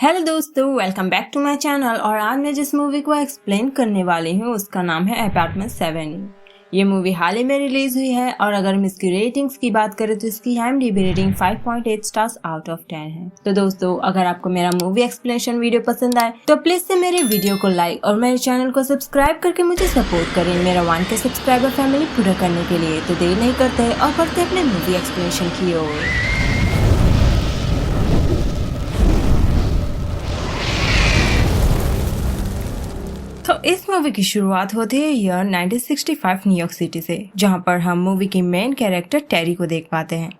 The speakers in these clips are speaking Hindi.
हेलो दोस्तों, welcome back to my channel. और आज मैं जिस मूवी को एक्सप्लेन करने वाली हूँ उसका नाम है अपार्टमेंट 7। ये मूवी हाल ही में रिलीज हुई है और अगर हम इसकी रेटिंग्स की बात करें तो इसकी IMDb rating 5.8 stars out of 10 है। तो दोस्तों, अगर आपको मेरा मूवी एक्सप्लेनेशन वीडियो पसंद आए तो प्लीज से मेरे वीडियो को लाइक और मेरे चैनल को सब्सक्राइब करके मुझे सपोर्ट करें मेरा 1K सब्सक्राइबर फैमिली पूरा करने के लिए। तो देर नहीं करते और बढ़ते अपने मूवी एक्सप्लेनेशन की ओर। तो इस मूवी की शुरुआत होती है ईयर 1965 न्यूयॉर्क सिटी से, जहां पर हम मूवी की मेन कैरेक्टर टेरी को देख पाते हैं,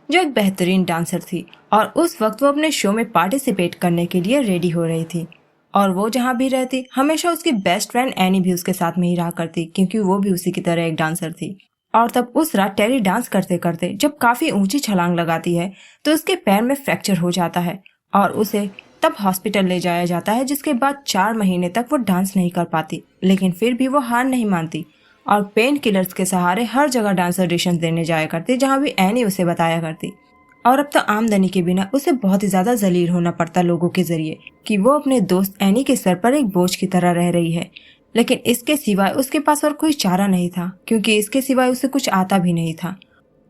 जो एक बेहतरीन डांसर थी और उस वक्त वो अपने शो में पार्टिसिपेट करने के लिए रेडी हो रही थी। और वो जहां भी रहती हमेशा उसकी बेस्ट फ्रेंड एनी भी उसके साथ में ही रहा करती, क्योंकि वो भी उसी की तरह एक डांसर थी। और तब उस रात टेरी डांस करते करते जब काफी ऊंची छलांग लगाती है तो उसके पैर में फ्रैक्चर हो जाता है और उसे तब हॉस्पिटल ले जाया जाता है, जिसके बाद 4 महीने तक वो डांस नहीं कर पाती। लेकिन फिर भी वो हार नहीं मानती और पेन किलर्स के सहारे हर जगह डांस ऑडिशन देने जाया करती, जहाँ भी एनी उसे बताया करती। और अब तो आमदनी के बिना उसे बहुत ही ज्यादा जलील होना पड़ता लोगों के जरिए कि वो अपने दोस्त एनी के सर पर एक बोझ की तरह रह रही है। लेकिन इसके सिवाय उसके पास और कोई चारा नहीं था, क्योंकि इसके सिवाय उसे कुछ आता भी नहीं था।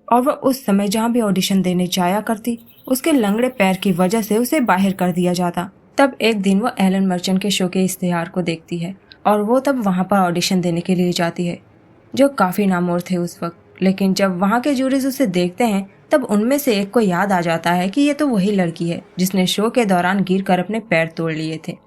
और वह उस समय जहाँ भी ऑडिशन देने जाया करती उसके लंगड़े पैर की वजह से उसे बाहर कर दिया जाता। तब एक दिन वो एलन मर्चेंट के शो के इश्तेहार को देखती है और वो तब वहाँ पर ऑडिशन देने के लिए जाती है, जो काफी नामौर थे उस वक्त। लेकिन जब वहाँ के जूरीज उसे देखते हैं तब उनमें से एक को याद आ जाता है कि ये तो वही लड़की है जिसने शो के दौरान गिर कर अपने पैर तोड़ लिए थे।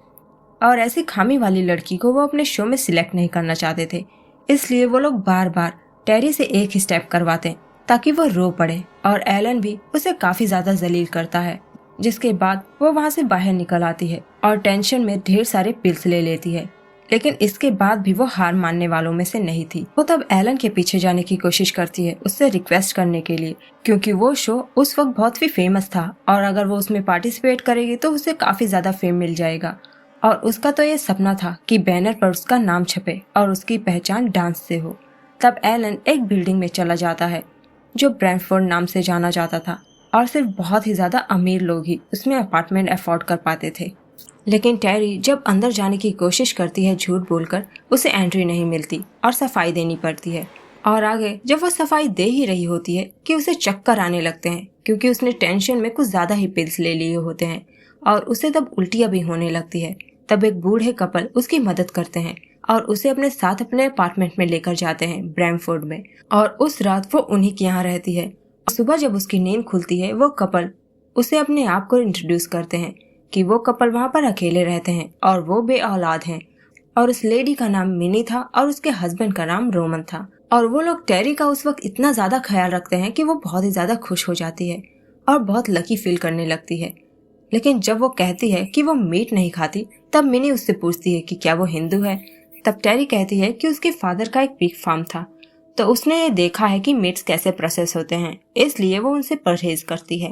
और ऐसी खामी वाली लड़की को वो अपने शो में सिलेक्ट नहीं करना चाहते थे, इसलिए वो लोग बार बार टेरी से एक ही स्टेप करवाते ताकि वो रो पड़े। और एलन भी उसे काफी ज्यादा जलील करता है, जिसके बाद वो वहाँ से बाहर निकल आती है और टेंशन में ढेर सारे पिल्स ले लेती है। लेकिन इसके बाद भी वो हार मानने वालों में से नहीं थी। वो तब एलन के पीछे जाने की कोशिश करती है उससे रिक्वेस्ट करने के लिए, क्योंकि वो शो उस वक्त बहुत ही फेमस था और अगर वो उसमें पार्टिसिपेट करेगी तो उसे काफी ज्यादा फेम मिल जाएगा। और उसका तो ये सपना था कि बैनर पर उसका नाम छपे और उसकी पहचान डांस से हो। तब एलन एक बिल्डिंग में चला जाता है जो ब्रैडफोर्ड नाम से जाना जाता था और सिर्फ बहुत ही ज्यादा अमीर लोग ही उसमें अपार्टमेंट अफोर्ड कर पाते थे। लेकिन टेरी जब अंदर जाने की कोशिश करती है झूठ बोलकर, उसे एंट्री नहीं मिलती और सफाई देनी पड़ती है। और आगे जब वो सफाई दे ही रही होती है कि उसे चक्कर आने लगते हैं, क्योंकि उसने टेंशन में कुछ ज्यादा ही पिल्स ले लिए होते हैं और उसे तब उल्टियां भी होने लगती है। तब एक बूढ़े कपल उसकी मदद करते हैं और उसे अपने साथ अपने अपार्टमेंट में लेकर जाते हैं ब्रैडफोर्ड में। और उस रात वो उन्हीं के यहाँ रहती है। सुबह जब उसकी नींद खुलती है वो कपल उसे अपने आप को इंट्रोड्यूस करते हैं कि वो कपल वहाँ पर अकेले रहते हैं और वो बे औलाद हैं। और उस लेडी का नाम मिनी था और उसके हस्बैंड का नाम रोमन था। और वो लोग टेरी का उस वक्त इतना ज्यादा ख्याल रखते हैं कि वो बहुत ही ज्यादा खुश हो जाती है और बहुत लकी फील करने लगती है। लेकिन जब वो कहती है कि वो मीट नहीं खाती तब मिनी उससे पूछती है कि क्या वो हिंदू है। तब टेरी कहती है कि उसके फादर का एक पिग फार्म था, तो उसने ये देखा है कि मीट्स कैसे प्रोसेस होते हैं, इसलिए वो उनसे परहेज करती है।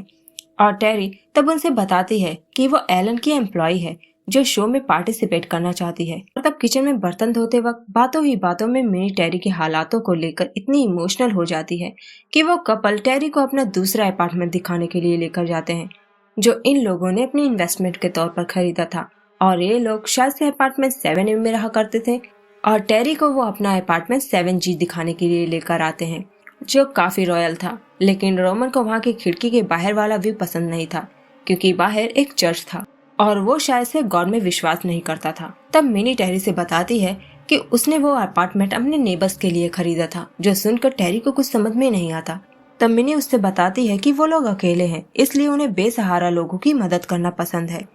और टेरी तब उनसे बताती है कि वो एलन की एम्प्लॉय है जो शो में पार्टिसिपेट करना चाहती है। और तब किचन में बर्तन धोते वक्त बातों ही बातों में मिनी टेरी के हालातों को लेकर इतनी इमोशनल हो जाती है कि वो कपल टेरी को अपना दूसरा अपार्टमेंट दिखाने के लिए लेकर जाते हैं, जो इन लोगों ने अपनी इन्वेस्टमेंट के तौर पर खरीदा था। और ये लोग शायद से अपार्टमेंट 7A में रहा करते थे और टेरी को वो अपना अपार्टमेंट 7G दिखाने के लिए लेकर आते हैं, जो काफी रॉयल था। लेकिन रोमन को वहाँ की खिड़की के बाहर वाला व्यू पसंद नहीं था, क्योंकि बाहर एक चर्च था और वो शायद से गॉड में विश्वास नहीं करता था। तब मिनी टेरी से बताती है कि उसने वो अपार्टमेंट अपने नेबर्स के लिए खरीदा था, जो सुनकर टेरी को कुछ समझ में नहीं आता। तब मिनी उससे बताती है कि वो लोग अकेले हैं, इसलिए उन्हें बेसहारा लोगों की मदद करना पसंद है।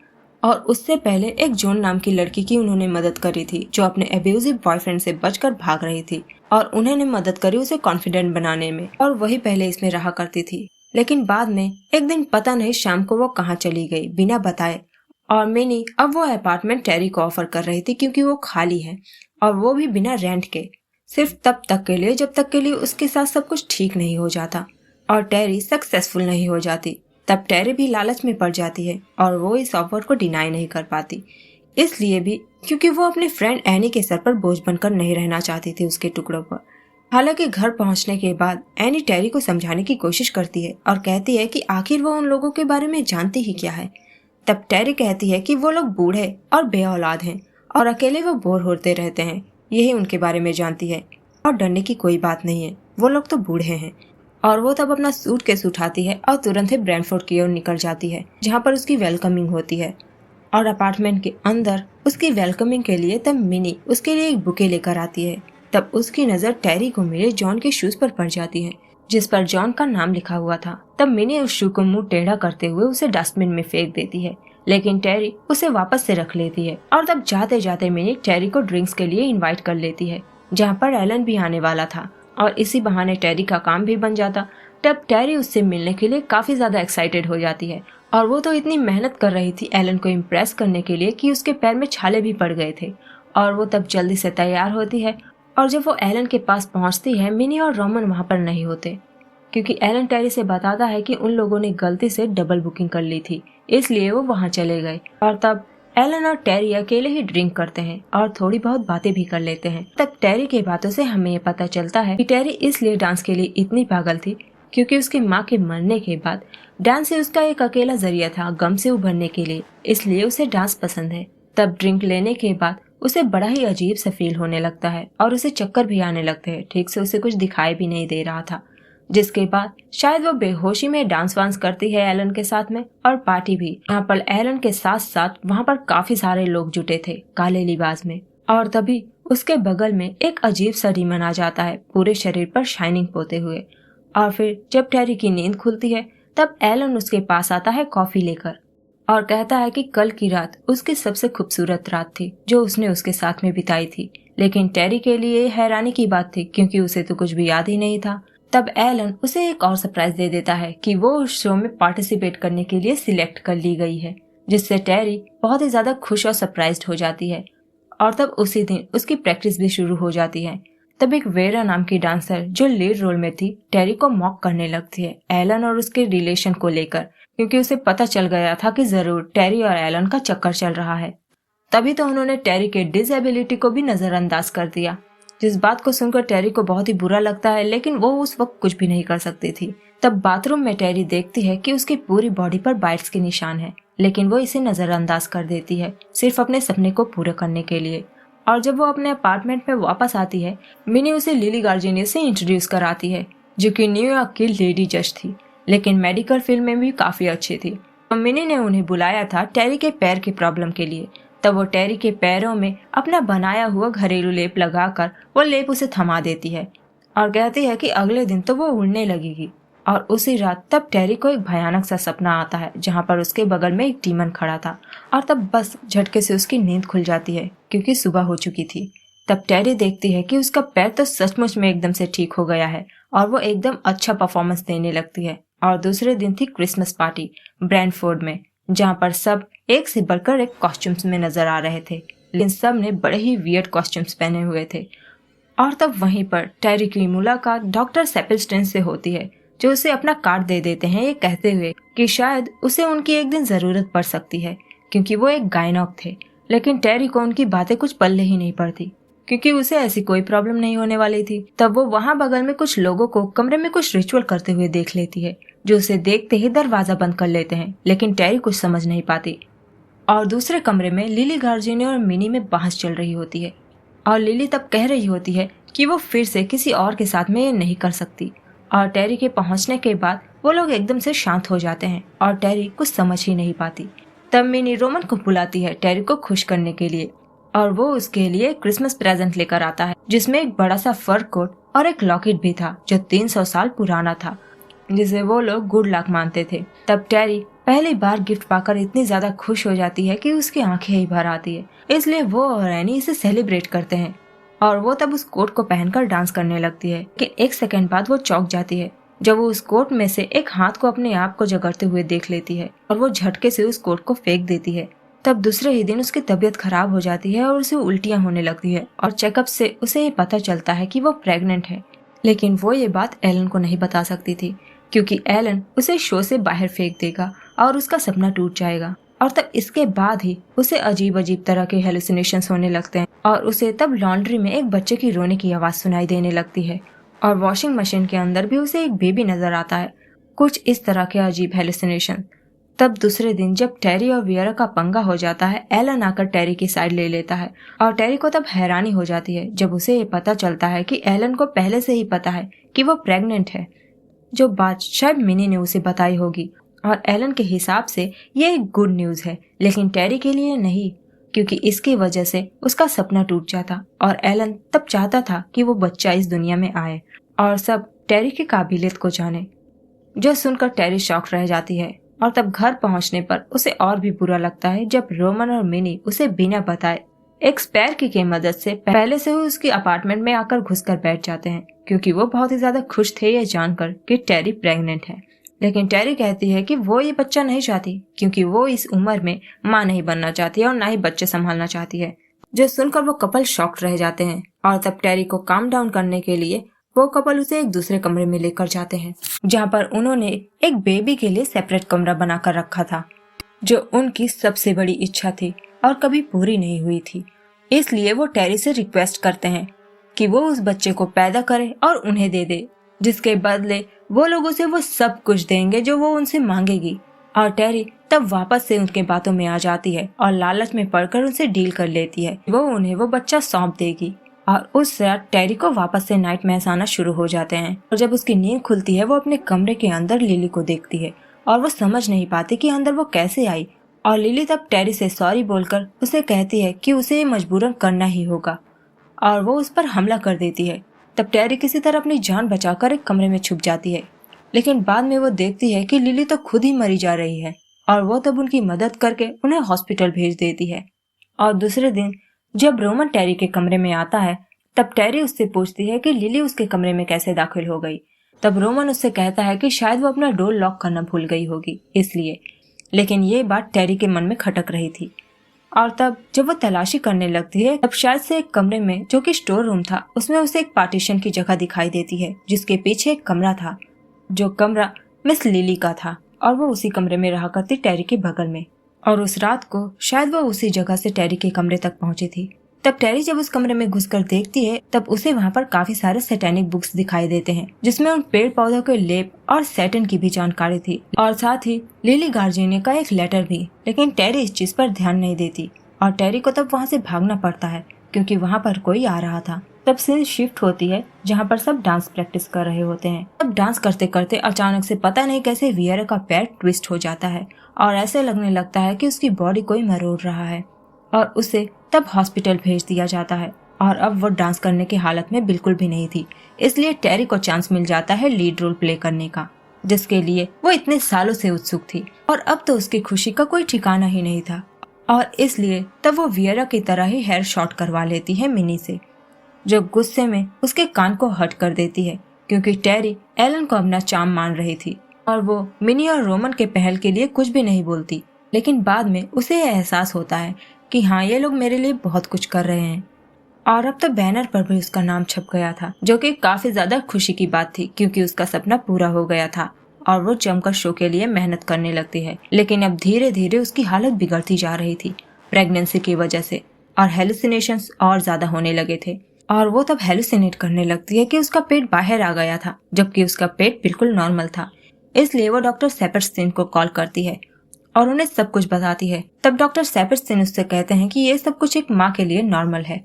और उससे पहले एक जॉन नाम की लड़की की उन्होंने मदद करी थी, जो अपने एब्यूजिव बॉयफ्रेंड से बचकर भाग रही थी और उन्होंने मदद करी उसे कॉन्फिडेंट बनाने में। और वही पहले इसमें रहा करती थी। लेकिन बाद में एक दिन पता नहीं शाम को वो कहाँ चली गई बिना बताए। और मिनी अब वो अपार्टमेंट टेरी को ऑफर कर रही थी, क्योंकि वो खाली है और वो भी बिना रेंट के, सिर्फ तब तक के लिए जब तक के लिए उसके साथ सब कुछ ठीक नहीं हो जाता और टेरी सक्सेसफुल नहीं हो जाती। तब टेरी भी लालच में पड़ जाती है और वो इस ऑफर को डिनाई नहीं कर पाती, इसलिए भी क्योंकि वो अपने फ्रेंड एनी के सर पर बोझ बनकर नहीं रहना चाहती थी उसके टुकड़ों पर। हालांकि घर पहुंचने के बाद एनी टेरी को समझाने की कोशिश करती है और कहती है कि आखिर वो उन लोगों के बारे में जानती ही क्या है। तब टेरी कहती है कि वो लोग बूढ़े और बेऔलाद हैं और अकेले वो बोर होते रहते हैं, यही उनके बारे में जानती है और डरने की कोई बात नहीं है, वो लोग तो बूढ़े हैं। और वो तब अपना सूटकेस उठाती है और तुरंत ही ब्रैडफोर्ड की ओर निकल जाती है, जहाँ पर उसकी वेलकमिंग होती है। और अपार्टमेंट के अंदर उसकी वेलकमिंग के लिए तब मिनी उसके लिए एक बुके लेकर आती है। तब उसकी नजर टेरी को मिले जॉन के शूज पर पड़ जाती है, जिस पर जॉन का नाम लिखा हुआ था। तब मिनी उस शू को मुंह टेढ़ा करते हुए उसे डस्टबिन में फेंक देती है, लेकिन टेरी उसे वापस से रख लेती है। और तब जाते जाते मिनी टेरी को ड्रिंक्स के लिए इनवाइट कर लेती है, जहाँ पर एलन भी आने वाला था और इसी बहाने टेरी का काम भी बन जाता। तब टेरी उससे मिलने के लिए काफी ज्यादा एक्साइटेड हो जाती है, और वो तो इतनी मेहनत कर रही थी एलन को इम्प्रेस करने के लिए कि उसके पैर में छाले भी पड़ गए थे। और वो तब जल्दी से तैयार होती है, और जब वो एलन के पास पहुंचती है, मिनी और रोमन वहां पर नहीं होते, क्योंकि एलन टेरी से बताता है कि उन लोगों ने गलती से डबल बुकिंग कर ली थी, इसलिए वो वहां चले गए। और तब एलन और टेरी अकेले ही ड्रिंक करते हैं और थोड़ी बहुत बातें भी कर लेते हैं। तब टेरी की बातों से हमें ये पता चलता है कि टेरी इसलिए डांस के लिए इतनी पागल थी क्योंकि उसकी माँ के मरने के बाद डांस ही उसका एक अकेला जरिया था गम से उभरने के लिए, इसलिए उसे डांस पसंद है। तब ड्रिंक लेने के बाद उसे बड़ा ही अजीब सा फील होने लगता है और उसे चक्कर भी आने लगते हैं। ठीक से उसे कुछ दिखाई भी नहीं दे रहा था, जिसके बाद शायद वो बेहोशी में डांस वांस करती है एलन के साथ में, और पार्टी भी। यहाँ पर एलन के साथ साथ वहाँ पर काफी सारे लोग जुटे थे काले लिबास में। और तभी उसके बगल में एक अजीब सा डीमन आ जाता है, पूरे शरीर पर शाइनिंग पोते हुए। और फिर जब टेरी की नींद खुलती है, तब एलन उसके पास आता है कॉफी लेकर और कहता है कि कल की रात उसकी सबसे खूबसूरत रात थी जो उसने उसके साथ में बिताई थी। लेकिन टेरी के लिए हैरानी की बात थी, क्योंकि उसे तो कुछ भी याद ही नहीं था। तब एलन उसे एक और सरप्राइज दे देता है कि वो उस शो में पार्टिसिपेट करने के लिए सिलेक्ट कर ली गई है, जिससे टेरी बहुत ही ज्यादा खुश और सरप्राइज्ड हो जाती है। और तब उसी दिन उसकी प्रैक्टिस भी शुरू हो जाती है। तब एक वेरा नाम की डांसर जो लीड रोल में थी टेरी को मॉक करने लगती है एलन और उसके रिलेशन को लेकर, क्योंकि उसे पता चल गया था कि जरूर टेरी और एलन का चक्कर चल रहा है। तभी तो उन्होंने टेरी के डिसेबिलिटी को भी नजरअंदाज कर दिया, जिस बात को सुनकर टेरी को बहुत ही बुरा लगता है, लेकिन वो उस वक्त कुछ भी नहीं कर सकती थी। तब बाथरूम में टेरी देखती है कि उसकी पूरी बॉडी पर बाइट्स के निशान है, लेकिन वो इसे नजरअंदाज कर देती है सिर्फ अपने सपने को पूरा करने के लिए। और जब वो अपने अपार्टमेंट में वापस आती है, मिनी उसे लिली गार्जिनियर से इंट्रोड्यूस कराती है, जो कि न्यूयॉर्क की लेडी जज थी, लेकिन मेडिकल फील्ड में भी काफी अच्छी थी। तो मिनी ने उन्हें बुलाया था टेरी के पैर की प्रॉब्लम के लिए। तब वो टेरी के पैरों में अपना बनाया हुआ घरेलू लेप लगाकर वो लेप उसे थमा देती है और कहती है कि अगले दिन तो वो उड़ने लगेगी। और उसी रात तब टेरी को एक भयानक सा सपना आता है, जहाँ पर उसके बगल में एक डीमन खड़ा था। और तब बस झटके से उसकी नींद खुल जाती है, क्योंकि सुबह हो चुकी थी। तब टेरी देखती है कि उसका पैर तो सचमुच में एकदम से ठीक हो गया है और वो एकदम अच्छा परफॉर्मेंस देने लगती है। और दूसरे दिन थी क्रिसमस पार्टी ब्रैडफोर्ड में, जहाँ पर सब एक से बढ़कर एक कॉस्ट्यूम्स में नजर आ रहे थे, लेकिन सब ने बड़े ही वियर्ड कॉस्ट्यूम्स पहने हुए थे। और तब वहीं पर टेरी की मुलाकात डॉक्टर सेपल्स्टन से होती है, जो उसे अपना कार्ड दे देते हैं, ये कहते हुए कि शायद उसे उनकी एक दिन जरूरत पड़ सकती है, क्योंकि वो एक गायनोक थे। लेकिन टेरी को उनकी बातें कुछ पल्ले ही नहीं पड़ती, क्योंकि उसे ऐसी कोई प्रॉब्लम नहीं होने वाली थी। तब वो वहाँ बगल में कुछ लोगों को कमरे में कुछ रिचुअल करते हुए देख लेती है, जो उसे देखते ही दरवाजा बंद कर लेते हैं, लेकिन टेरी कुछ समझ नहीं पाती। और दूसरे कमरे में लिली गार्जिनियर और मिनी में बहस चल रही होती है, और लिली तब कह रही होती है कि वो फिर से किसी और के साथ में ये नहीं कर सकती। और टेरी के पहुंचने के बाद वो लोग एकदम से शांत हो जाते हैं और टेरी कुछ समझ ही नहीं पाती। तब मिनी रोमन को बुलाती है टेरी को खुश करने के लिए, और वो उसके लिए क्रिसमस प्रेजेंट लेकर आता है, जिसमें एक बड़ा सा फर कोट और एक लॉकेट भी था जो 300 साल पुराना था, जिसे वो लोग गुड लक मानते थे। तब टेरी पहली बार गिफ्ट पाकर इतनी ज्यादा खुश हो जाती है कि उसकी आंखें ही भर आती है, इसलिए वो और एनी इसे सेलिब्रेट करते हैं। और वो तब उस कोट को पहनकर डांस करने लगती है, कि एक सेकंड बाद वो चौंक जाती है जब वो उस कोट में से एक हाथ को अपने आप को जगड़ते हुए देख लेती है, और वो झटके से उस कोट को फेंक देती है। तब दूसरे ही दिन उसकी तबीयत खराब हो जाती है और उसे उल्टियां होने लगती है, और चेकअप से उसे ये पता चलता है कि वो प्रेग्नेंट है। लेकिन वो ये बात एलन को नहीं बता सकती थी, क्योंकि एलन उसे शो से बाहर फेंक देगा और उसका सपना टूट जाएगा। और तब इसके बाद ही उसे अजीब अजीब तरह के हेलुसिनेशंस होने लगते हैं, और उसे तब लॉन्ड्री में एक बच्चे की रोने की आवाज सुनाई देने लगती है, और वॉशिंग मशीन के अंदर भी उसे एक बेबी नजर आता है। कुछ इस तरह के अजीब हेलुसिनेशन। तब दूसरे दिन जब टेरी और वियरा का पंगा हो जाता है, एलन आकर टेरी की साइड ले लेता है और टेरी को तब हैरानी हो जाती है जब उसे ये पता चलता है कि एलन को पहले से ही पता है कि वो प्रेग्नेंट है, जो बात शायद मिनी ने उसे बताई होगी। और एलन के हिसाब से ये एक गुड न्यूज है, लेकिन टेरी के लिए नहीं, क्योंकि इसकी वजह से उसका सपना टूट जाता और एलन तब चाहता था कि वो बच्चा इस दुनिया में आए और सब टेरी की काबिलियत को जाने। जो सुनकर टेरी शॉक रह जाती है और तब घर पहुंचने पर उसे और भी बुरा लगता है जब रोमन और मिनी उसे बिना बताए एक स्पेयर की मदद से पहले से ही उसकी अपार्टमेंट में आकर घुसकर बैठ जाते हैं, क्योंकि वो बहुत ही ज्यादा खुश थे ये जानकर कि टेरी प्रेग्नेंट है। लेकिन टेरी कहती है कि वो ये बच्चा नहीं चाहती, क्योंकि वो इस उम्र में माँ नहीं बनना चाहती है और ना ही बच्चे संभालना चाहती है। जो सुनकर वो कपल शॉक्ड रह जाते हैं और तब टेरी को काम डाउन करने के लिए वो कपल उसे एक दूसरे कमरे में लेकर जाते हैं, जहाँ पर उन्होंने एक बेबी के लिए सेपरेट कमरा बनाकर रखा था, जो उनकी सबसे बड़ी इच्छा थी और कभी पूरी नहीं हुई थी। इसलिए वो टेरी से रिक्वेस्ट करते हैं कि वो उस बच्चे को पैदा करे और उन्हें दे दे, जिसके बदले वो लोग उसे वो सब कुछ देंगे जो वो उनसे मांगेगी। और टेरी तब वापस से उनके बातों में आ जाती है और लालच में पड़कर उनसे डील कर लेती है, वो उन्हें वो बच्चा सौंप देगी। और उस रात टेरी को वापस से नाइटमेयर्स आना शुरू हो जाते हैं और जब उसकी नींद खुलती है वो अपने कमरे के अंदर लिली को देखती है और वो समझ नहीं पाती कि अंदर वो कैसे आई। और लिली तब टेरी से सॉरी बोलकर उसे कहती है कि उसे ये मजबूरन करना ही होगा और वो उस पर हमला कर देती है। तब टेरी किसी तरह अपनी जान बचाकर एक कमरे में छुप जाती है, लेकिन बाद में वो देखती है कि लिली तो खुद ही मरी जा रही है और वो तब उनकी मदद करके उन्हें हॉस्पिटल भेज देती है। और दूसरे दिन जब रोमन टेरी के कमरे में आता है तब टेरी उससे पूछती है कि लिली उसके कमरे में कैसे दाखिल हो गई। तब रोमन उससे कहता है कि शायद वो अपना डोर लॉक करना भूल गई होगी इसलिए, लेकिन ये बात टेरी के मन में खटक रही थी। और तब जब वो तलाशी करने लगती है तब शायद से एक कमरे में, जो कि स्टोर रूम था, उसमें उसे एक पार्टीशन की जगह दिखाई देती है जिसके पीछे एक कमरा था, जो कमरा मिस लिली का था और वो उसी कमरे में रहा करती टेरी के बगल में। और उस रात को शायद वो उसी जगह से टेरी के कमरे तक पहुंची थी। तब टेरी जब उस कमरे में घुसकर देखती है तब उसे वहाँ पर काफी सारे सैटेनिक बुक्स दिखाई देते हैं, जिसमें उन पेड़ पौधों के लेप और सैटन की भी जानकारी थी और साथ ही लिली गार्जियन का एक लेटर भी। लेकिन टेरी इस चीज पर ध्यान नहीं देती और टेरी को तब वहाँ से भागना पड़ता है क्योंकि वहाँ पर कोई आ रहा था। तब सीन शिफ्ट होती है जहाँ पर सब डांस प्रैक्टिस कर रहे होते हैं। तब डांस करते करते अचानक से पता नहीं कैसे वियरा का पैर ट्विस्ट हो जाता है और ऐसे लगने लगता है कि उसकी बॉडी कोई मरोड़ रहा है और उसे तब हॉस्पिटल भेज दिया जाता है। और अब वो डांस करने की हालत में बिल्कुल भी नहीं थी, इसलिए टेरी को चांस मिल जाता है लीड रोल प्ले करने का, जिसके लिए वो इतने सालों से उत्सुक थी। और अब तो उसकी खुशी का कोई ठिकाना ही नहीं था और इसलिए तब वो वियरा की तरह ही हेयर शॉर्ट करवा लेती है मिनी से, जो गुस्से में उसके कान को हट कर देती है क्योंकि टेरी एलन को अपना चाम मान रही थी और वो मिनी और रोमन के पहल के लिए कुछ भी नहीं बोलती। लेकिन बाद में उसे यह एहसास होता है कि हाँ, ये लोग मेरे लिए बहुत कुछ कर रहे हैं। और अब तो बैनर पर भी उसका नाम छप गया था, जो कि काफी ज्यादा खुशी की बात थी क्योंकि उसका सपना पूरा हो गया था और वो जमकर शो के लिए मेहनत करने लगती है। लेकिन अब धीरे धीरे उसकी हालत बिगड़ती जा रही थी प्रेगनेंसी की वजह से और हेलुसिनेशंस और ज्यादा होने लगे थे। और वो तब हेलुसिनेट करने लगती है कि उसका पेट बाहर आ गया था, जबकि उसका पेट बिल्कुल नॉर्मल था। इसलिए वो डॉक्टर सेपर्स्टीन को कॉल करती है और उन्हें सब कुछ बताती है। तब डॉक्टर सेपर्स्टीन उससे कहते हैं कि ये सब कुछ एक माँ के लिए नॉर्मल है,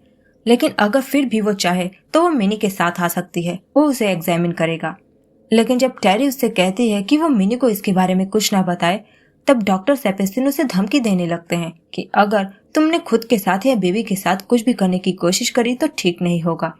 लेकिन अगर फिर भी वो चाहे तो वो मिनी के साथ आ सकती है, वो उसे एग्जामिन करेगा। लेकिन जब टेरी उससे कहती है कि वो मिनी को इसके बारे में कुछ ना बताए, तब डॉक्टर सेपेस्टिन उसे धमकी देने लगते हैं कि अगर तुमने खुद के साथ या बेबी के साथ कुछ भी करने की कोशिश करी तो ठीक नहीं होगा।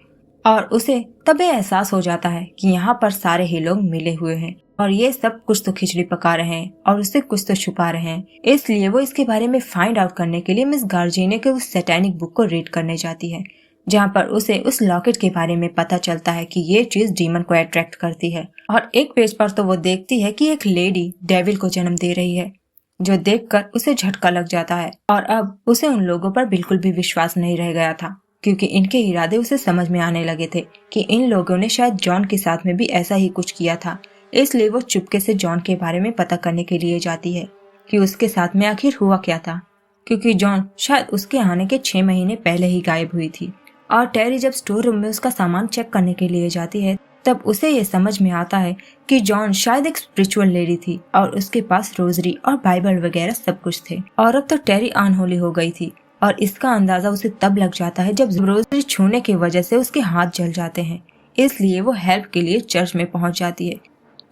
और उसे तब ये एहसास हो जाता है कि यहाँ पर सारे ही लोग मिले हुए हैं और ये सब कुछ तो खिचड़ी पका रहे हैं और उससे कुछ तो छुपा रहे हैं। इसलिए वो इसके बारे में फाइंड आउट करने के लिए मिस गार्जिने के उस सैटेनिक बुक को रीड करने जाती है, जहाँ पर उसे उस लॉकेट के बारे में पता चलता है कि ये चीज डीमन को अट्रैक्ट करती है। और एक पेज पर तो वो देखती है कि एक लेडी डेविल को जन्म दे रही है, जो देखकर उसे झटका लग जाता है। और अब उसे उन लोगों पर बिल्कुल भी विश्वास नहीं रह गया था, क्योंकि इनके इरादे उसे समझ में आने लगे थे कि इन लोगों ने शायद जॉन के साथ में भी ऐसा ही कुछ किया था। इसलिए वो चुपके से जॉन के बारे में पता करने के लिए जाती है कि उसके साथ में आखिर हुआ क्या था, क्योंकि जॉन शायद उसके आने के 6 महीने पहले ही गायब हुई थी। और टेरी जब स्टोर रूम में उसका सामान चेक करने के लिए जाती है, तब उसे ये समझ में आता है कि जॉन शायद एक स्पिरिचुअल लेडी थी और उसके पास रोजरी और बाइबल वगैरह सब कुछ थे। और अब तो टेरी अनहोली हो गई थी और इसका अंदाजा उसे तब लग जाता है जब रोजरी छूने की वजह से उसके हाथ जल जाते हैं। इसलिए वो हेल्प के लिए चर्च में पहुंच जाती है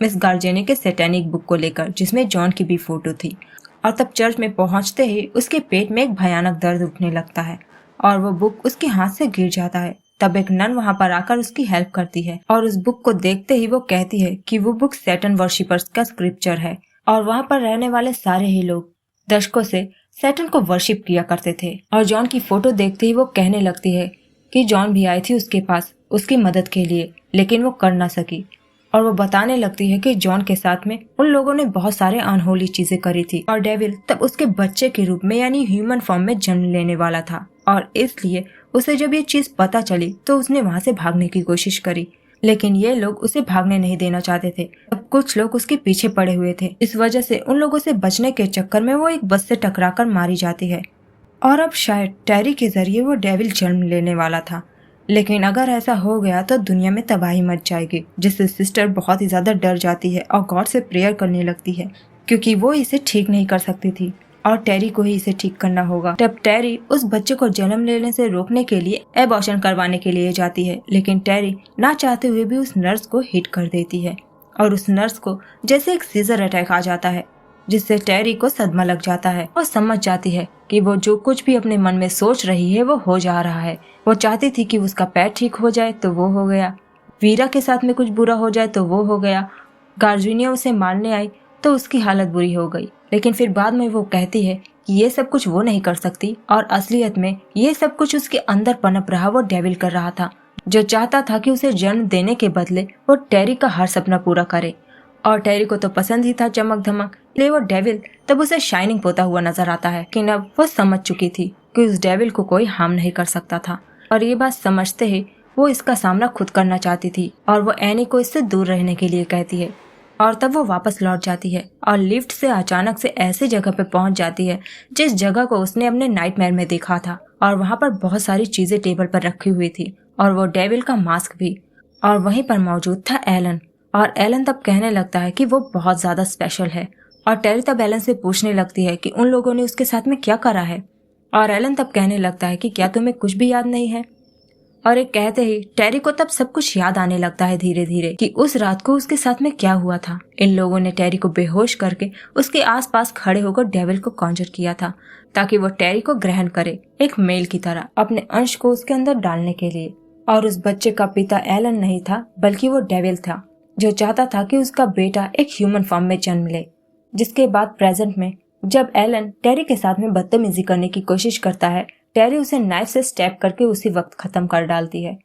मिस गार्जेने के सैटेनिक बुक को लेकर, जिसमें जॉन की भी फोटो थी। और तब चर्च में पहुंचते ही उसके पेट में एक भयानक दर्द उठने लगता है और वो बुक उसके हाथ से गिर जाता है। तब एक नन वहां पर आकर उसकी हेल्प करती है और उस बुक को देखते ही वो कहती है कि वो बुक सैटन वर्शिपर्स का स्क्रिप्चर है और वहां पर रहने वाले सारे ही लोग दशकों से सैटन को वर्शिप किया करते थे। और जॉन की फोटो देखते ही वो कहने लगती है कि जॉन भी आई थी उसके पास उसकी मदद के लिए, लेकिन वो कर ना सकी। और वो बताने लगती है कि जॉन के साथ में उन लोगों ने बहुत सारे अनहोली चीजें करी थी और डेविल तब उसके बच्चे के रूप में यानी ह्यूमन फॉर्म में जन्म लेने वाला था। और इसलिए उसे जब ये चीज पता चली तो उसने वहां से भागने की कोशिश करी, लेकिन ये लोग उसे भागने नहीं देना चाहते थे। अब कुछ लोग उसके पीछे पड़े हुए थे। इस वजह से उन लोगों से बचने के चक्कर में वो एक बस से टकराकर मारी जाती है। और अब शायद टेरी के जरिए वो डेविल जन्म लेने वाला था, लेकिन अगर ऐसा हो गया तो दुनिया में तबाही मच जाएगी, जिससे सिस्टर बहुत ही ज्यादा डर जाती है और गॉड से प्रेयर करने लगती है क्योंकि वो इसे ठीक नहीं कर सकती थी और टेरी को ही इसे ठीक करना होगा। तब टेरी उस बच्चे को जन्म लेने से रोकने के लिए एबॉर्शन करवाने के लिए जाती है, लेकिन टेरी ना चाहते हुए भी उस नर्स को हिट कर देती है और उस नर्स को जैसे एक सीजर अटैक आ जाता है, जिससे टेरी को सदमा लग जाता है। वो समझ जाती है कि वो जो कुछ भी अपने मन में सोच रही है वो हो जा रहा है। वो चाहती थी कि उसका पैर ठीक हो जाए तो वो हो गया, वीरा के साथ में कुछ बुरा हो जाए तो वो हो गया, गार्जिनिया उसे मारने आई तो उसकी हालत बुरी हो गई। लेकिन फिर बाद में वो कहती है कि ये सब कुछ वो नहीं कर सकती और असलियत में ये सब कुछ उसके अंदर पनप रहा वो डेविल कर रहा था, जो चाहता था कि उसे जन्म देने के बदले वो टेरी का हर सपना पूरा करे। और टेरी को तो पसंद ही था चमक धमक, इसलिए वो डेविल तब उसे शाइनिंग पोता हुआ नजर आता है। लेकिन अब वो समझ चुकी थी कि उस डेविल को कोई हार्म नहीं कर सकता था और ये बात समझते ही वो इसका सामना खुद करना चाहती थी और वो एनी को इससे दूर रहने के लिए कहती है। और तब वो वापस लौट जाती है और लिफ्ट से अचानक से ऐसी जगह पे पहुंच जाती है जिस जगह को उसने अपने नाइटमेयर में देखा था और वहां पर बहुत सारी चीजें टेबल पर रखी हुई थी और वो डेविल का मास्क भी। और वहीं पर मौजूद था एलन और एलन तब कहने लगता है कि वो बहुत ज्यादा स्पेशल है और टेरी तब एलन से पूछने लगती है कि उन लोगों ने उसके साथ में क्या करा है और एलन तब कहने लगता है कि क्या तुम्हें कुछ भी याद नहीं है। और एक कहते ही टेरी को तब सब कुछ याद आने लगता है धीरे धीरे कि उस रात को उसके साथ में क्या हुआ था। इन लोगों ने टेरी को बेहोश करके उसके आसपास खड़े होकर डेविल को कॉन्जर किया था ताकि वो टेरी को ग्रहण करे एक मेल की तरह, अपने अंश को उसके अंदर डालने के लिए। और उस बच्चे का पिता एलन नहीं था बल्कि वो डेविल था, जो चाहता था कि उसका बेटा एक ह्यूमन फॉर्म में जन्म ले। जिसके बाद प्रेजेंट में जब एलन टेरी के साथ में बदतमीजी करने की कोशिश करता है, टेरी उसे नाइफ से स्टैब करके उसी वक्त खत्म कर डालती है।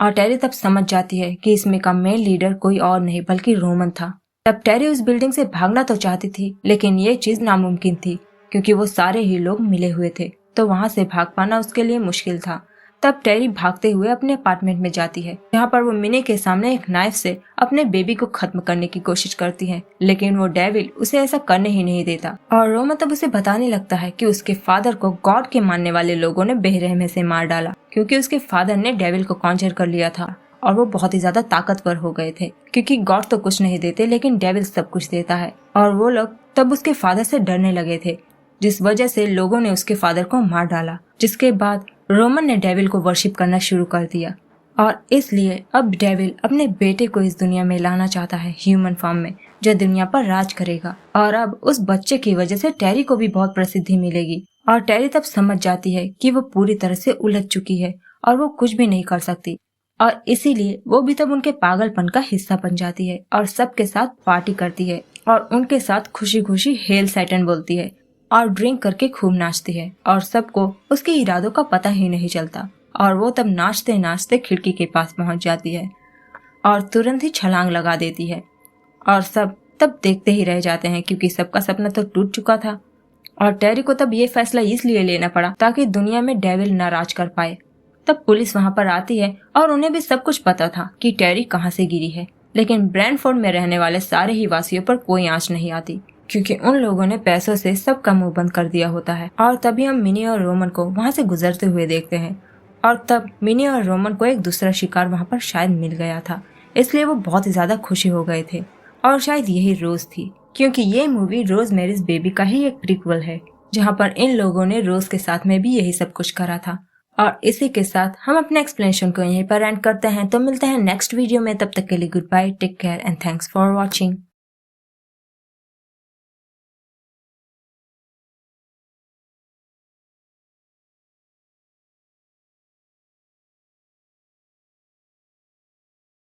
और टेरी तब समझ जाती है कि इसमें का मेन लीडर कोई और नहीं बल्कि रोमन था। तब टेरी उस बिल्डिंग से भागना तो चाहती थी, लेकिन ये चीज नामुमकिन थी क्योंकि वो सारे ही लोग मिले हुए थे, तो वहां से भाग पाना उसके लिए मुश्किल था। तब टेरी भागते हुए अपने अपार्टमेंट में जाती है, जहाँ पर वो मिनी के सामने एक नाइफ से अपने बेबी को खत्म करने की कोशिश करती है, लेकिन वो डेविल उसे ऐसा करने ही नहीं देता। और रोमन तब उसे बताने लगता है कि उसके फादर को गॉड के मानने वाले लोगों ने बेरहमी से मार डाला क्योंकि उसके फादर ने डेविल को कॉन्जर कर लिया था और वो बहुत ही ज्यादा ताकतवर हो गए थे, क्योंकि गॉड तो कुछ नहीं देते लेकिन डेविल सब कुछ देता है। और वो लोग तब उसके फादर से डरने लगे थे, जिस वजह से लोगों ने उसके फादर को मार डाला। जिसके बाद रोमन ने डेविल को वर्शिप करना शुरू कर दिया और इसलिए अब डेविल अपने बेटे को इस दुनिया में लाना चाहता है ह्यूमन फॉर्म में, जो दुनिया पर राज करेगा। और अब उस बच्चे की वजह से टेरी को भी बहुत प्रसिद्धि मिलेगी और टेरी तब समझ जाती है कि वो पूरी तरह से उलझ चुकी है और वो कुछ भी नहीं कर सकती और इसीलिए वो भी तब उनके पागलपन का हिस्सा बन जाती है और सबके साथ पार्टी करती है और उनके साथ खुशी खुशी हेल सैटन बोलती है और ड्रिंक करके खूब नाचती है और सबको उसके इरादों का पता ही नहीं चलता। और वो तब नाचते नाचते खिड़की के पास पहुंच जाती है और तुरंत ही छलांग लगा देती है और सब तब देखते ही रह जाते हैं क्योंकि सबका सपना तो टूट चुका था। और टेरी को तब ये फैसला इसलिए लेना पड़ा ताकि दुनिया में डेविल न राज कर पाए। तब पुलिस वहां पर आती है और उन्हें भी सब कुछ पता था कि टेरी कहाँ से गिरी है, लेकिन ब्रैंडफोर्ड में रहने वाले सारे ही वासियों पर कोई आंच नहीं आती क्योंकि उन लोगों ने पैसों से सबका मुंह बंद कर दिया होता है। और तभी हम मिनी और रोमन को वहां से गुजरते हुए देखते हैं और तब मिनी और रोमन को एक दूसरा शिकार वहां पर शायद मिल गया था इसलिए वो बहुत ही ज़्यादा खुशी हो गए थे। और शायद यही रोज़ थी, क्योंकि ये मूवी रोज़ मैरीज बेबी का ही एक प्रीक्वल है, जहाँ पर इन लोगों ने रोज़ के साथ में भी यही सब कुछ करा था। और इसी के साथ हम अपने एक्सप्लेनेशन को यहीं पर एंड करते हैं। तो मिलते हैं नेक्स्ट वीडियो में, तब तक के लिए good bye, take care and thanks for watching.